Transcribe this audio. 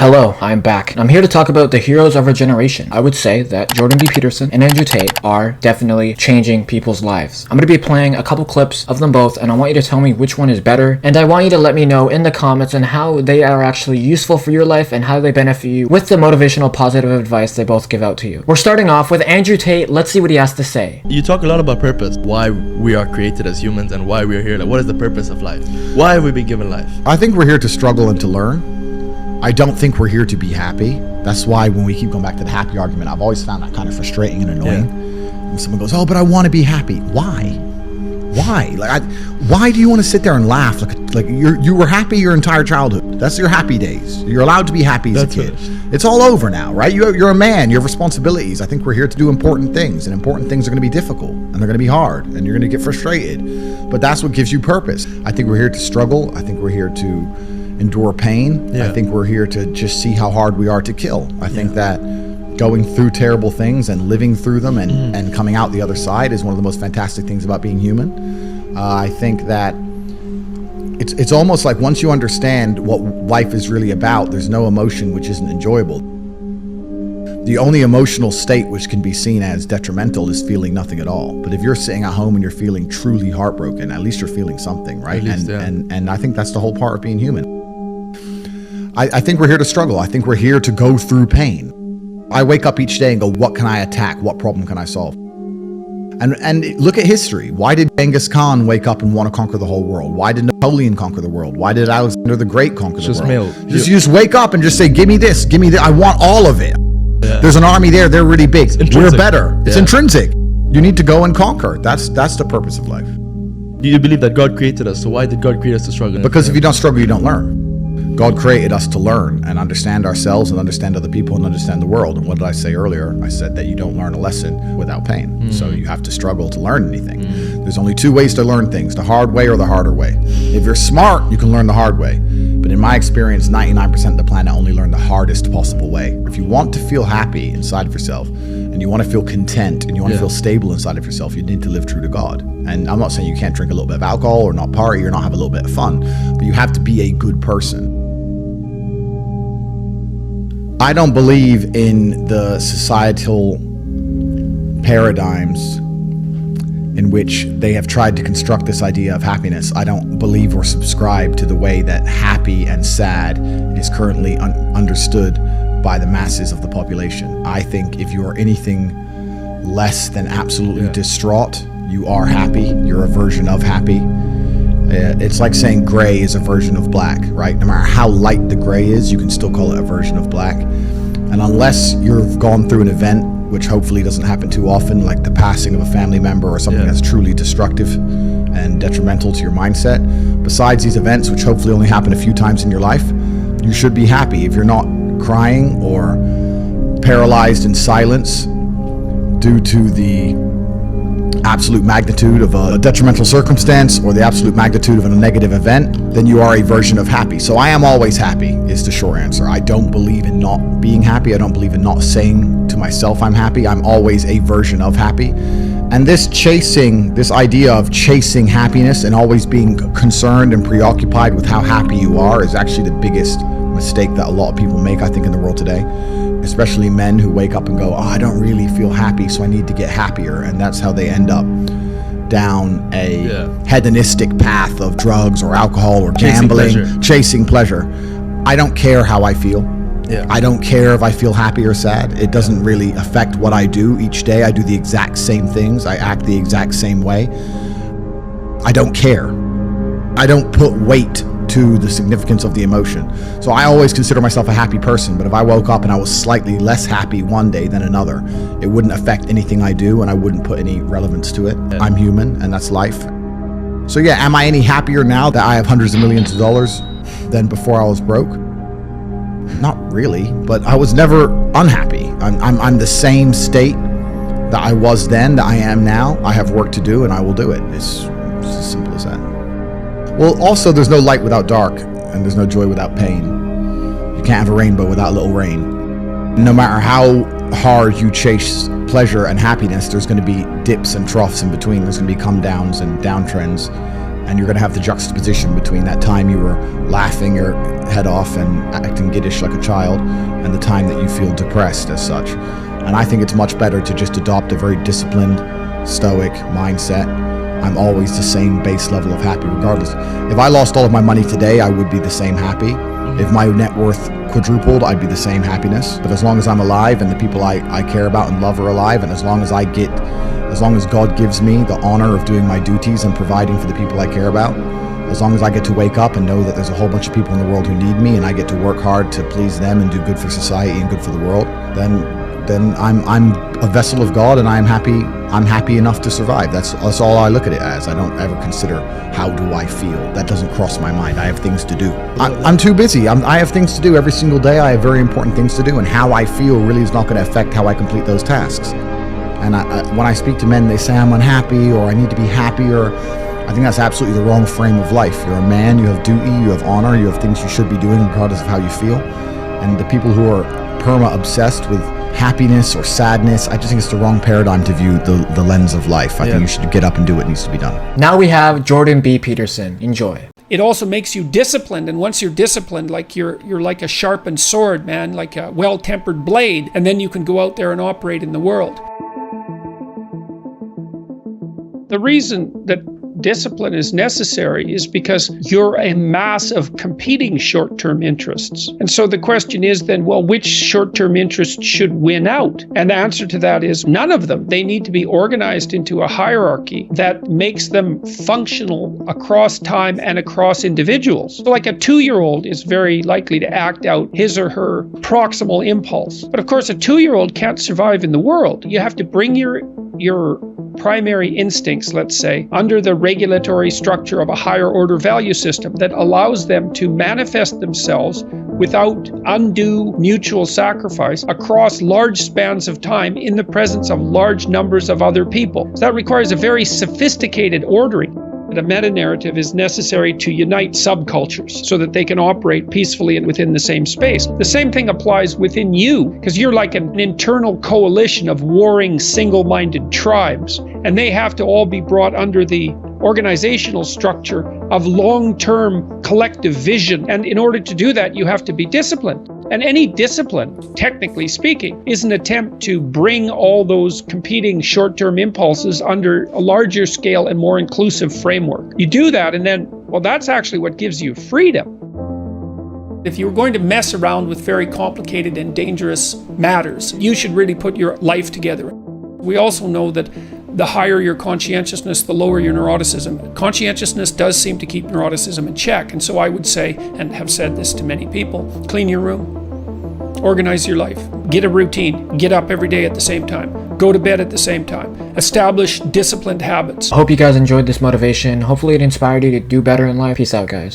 Hello, I'm back, and I'm here to talk about the heroes of our generation. I would say that Jordan Peterson and Andrew Tate are definitely changing people's lives. I'm going to be playing a couple clips of them both, and I want you to tell me which one is better, and I want you to let me know in the comments on how they are actually useful for your life and how they benefit you with the motivational positive advice they both give out to you. We're starting off with Andrew Tate. Let's see what he has to say. You talk a lot about purpose, why we are created as humans and why we are here. Like, what is the purpose of life? Why have we been given life? I think we're here to struggle and to learn. I don't think we're here to be happy. That's why when we keep going back to the happy argument, I've always found that kind of frustrating and annoying. Yeah. When someone goes, "Oh, but I want to be happy." Why? Why do you want to sit there and laugh like you were happy your entire childhood? That's your happy days. You're allowed to be happy as a kid. It's all over now, right? You're a man. You have responsibilities. I think we're here to do important things, and important things are going to be difficult, and they're going to be hard, and you're going to get frustrated. But that's what gives you purpose. I think we're here to struggle. I think we're here to endure pain. I think we're here to just see how hard we are to kill. I think that going through terrible things and living through them and coming out the other side is one of the most fantastic things about being human. I think that it's almost like once you understand what life is really about, there's no emotion which isn't enjoyable. The only emotional state which can be seen as detrimental is feeling nothing at all. But if you're sitting at home and you're feeling truly heartbroken, at least you're feeling something, right? And I think that's the whole part of being human. I think we're here to struggle. I think we're here to go through pain. I wake up each day and go, what can I attack? What problem can I solve? And look at history. Why did Genghis Khan wake up and want to conquer the whole world? Why did Napoleon conquer the world? Why did Alexander the Great conquer the world? Just wake up and just say, give me this, give me that. I want all of it. Yeah. There's an army there. They're really big. We're better. It's intrinsic. You need to go and conquer. That's the purpose of life. Do you believe that God created us? So why did God create us to struggle? Because if you don't struggle, you don't learn. God created us to learn and understand ourselves and understand other people and understand the world. And what did I say earlier? I said that you don't learn a lesson without pain. So you have to struggle to learn anything. There's only two ways to learn things, the hard way or the harder way. If you're smart, you can learn the hard way. But in my experience, 99% of the planet only learn the hardest possible way. If you want to feel happy inside of yourself and you want to feel content and you want to feel stable inside of yourself, you need to live true to God. And I'm not saying you can't drink a little bit of alcohol or not party or not have a little bit of fun, but you have to be a good person. I don't believe in the societal paradigms in which they have tried to construct this idea of happiness. I don't believe or subscribe to the way that happy and sad is currently understood by the masses of the population. I think if you are anything less than absolutely distraught, you are happy. You're a version of happy. It's like saying gray is a version of black, right? No matter how light the gray is, you can still call it a version of black. And unless you've gone through an event, which hopefully doesn't happen too often, like the passing of a family member or something that's truly destructive and detrimental to your mindset, besides these events, which hopefully only happen a few times in your life, you should be happy. If you're not crying or paralyzed in silence due to the absolute magnitude of a detrimental circumstance or the absolute magnitude of a negative event, then you are a version of happy. So I am always happy is the short answer. I don't believe in not being happy. I don't believe in not saying to myself I'm happy. I'm always a version of happy. And this idea of chasing happiness and always being concerned and preoccupied with how happy you are is actually the biggest mistake that a lot of people make, I think, in the world today. Especially men who wake up and go, I don't really feel happy, so I need to get happier. And that's how they end up down a hedonistic path of drugs or alcohol or gambling, chasing pleasure. I don't care how I feel. I don't care if I feel happy or sad. It doesn't really affect what I do each day. I do the exact same things. I act the exact same way. I don't care. I don't put weight to the significance of the emotion. So I always consider myself a happy person, but if I woke up and I was slightly less happy one day than another, it wouldn't affect anything I do and I wouldn't put any relevance to it. I'm human and that's life. So am I any happier now that I have hundreds of millions of dollars than before I was broke? Not really, but I was never unhappy. I'm the same state that I was then, that I am now. I have work to do and I will do it. It's as simple as that. Well, also, there's no light without dark, and there's no joy without pain. You can't have a rainbow without a little rain. No matter how hard you chase pleasure and happiness, there's going to be dips and troughs in between. There's going to be come downs and downtrends. And you're going to have the juxtaposition between that time you were laughing your head off and acting giddish like a child and the time that you feel depressed as such. And I think it's much better to just adopt a very disciplined, stoic mindset. I'm always the same base level of happy regardless. If I lost all of my money today, I would be the same happy. If my net worth quadrupled, I'd be the same happiness. But as long as I'm alive and the people I care about and love are alive, and as long as God gives me the honor of doing my duties and providing for the people I care about, as long as I get to wake up and know that there's a whole bunch of people in the world who need me and I get to work hard to please them and do good for society and good for the world, then I'm a vessel of God, and I'm happy enough to survive. That's all I look at it as. I don't ever consider how do I feel. That doesn't cross my mind. I have things to do. I'm too busy. I have things to do every single day. I have very important things to do, and how I feel really is not going to affect how I complete those tasks. And when I speak to men, they say I'm unhappy or I need to be happier. I think that's absolutely the wrong frame of life. You're a man, you have duty, you have honor, you have things you should be doing regardless of how you feel. And the people who are perma-obsessed with happiness or sadness, I just think it's the wrong paradigm to view the lens of life. I think you should get up and do what needs to be done. Now we have Jordan B. Peterson. Enjoy. It also makes you disciplined, and once you're disciplined, like you're like a sharpened sword, man, like a well-tempered blade, and then you can go out there and operate in the world. The reason that discipline is necessary is because you're a mass of competing short-term interests. And so the question is then, well, which short-term interests should win out? And the answer to that is none of them. They need to be organized into a hierarchy that makes them functional across time and across individuals. So like a 2-year-old is very likely to act out his or her proximal impulse. But of course, a 2-year-old can't survive in the world. You have to bring your primary instincts, let's say, under the regulatory structure of a higher order value system that allows them to manifest themselves without undue mutual sacrifice across large spans of time in the presence of large numbers of other people. So that requires a very sophisticated ordering. A meta-narrative is necessary to unite subcultures so that they can operate peacefully and within the same space. The same thing applies within you, because you're like an internal coalition of warring single-minded tribes, and they have to all be brought under the organizational structure of long-term collective vision. And in order to do that, you have to be disciplined. And any discipline, technically speaking, is an attempt to bring all those competing short-term impulses under a larger scale and more inclusive framework. You do that, and then, well, that's actually what gives you freedom. If you're going to mess around with very complicated and dangerous matters, you should really put your life together. We also know that the higher your conscientiousness, the lower your neuroticism. Conscientiousness does seem to keep neuroticism in check. And so I would say, and have said this to many people, clean your room, organize your life, get a routine, get up every day at the same time, go to bed at the same time, establish disciplined habits. I hope you guys enjoyed this motivation. Hopefully it inspired you to do better in life. Peace out, guys.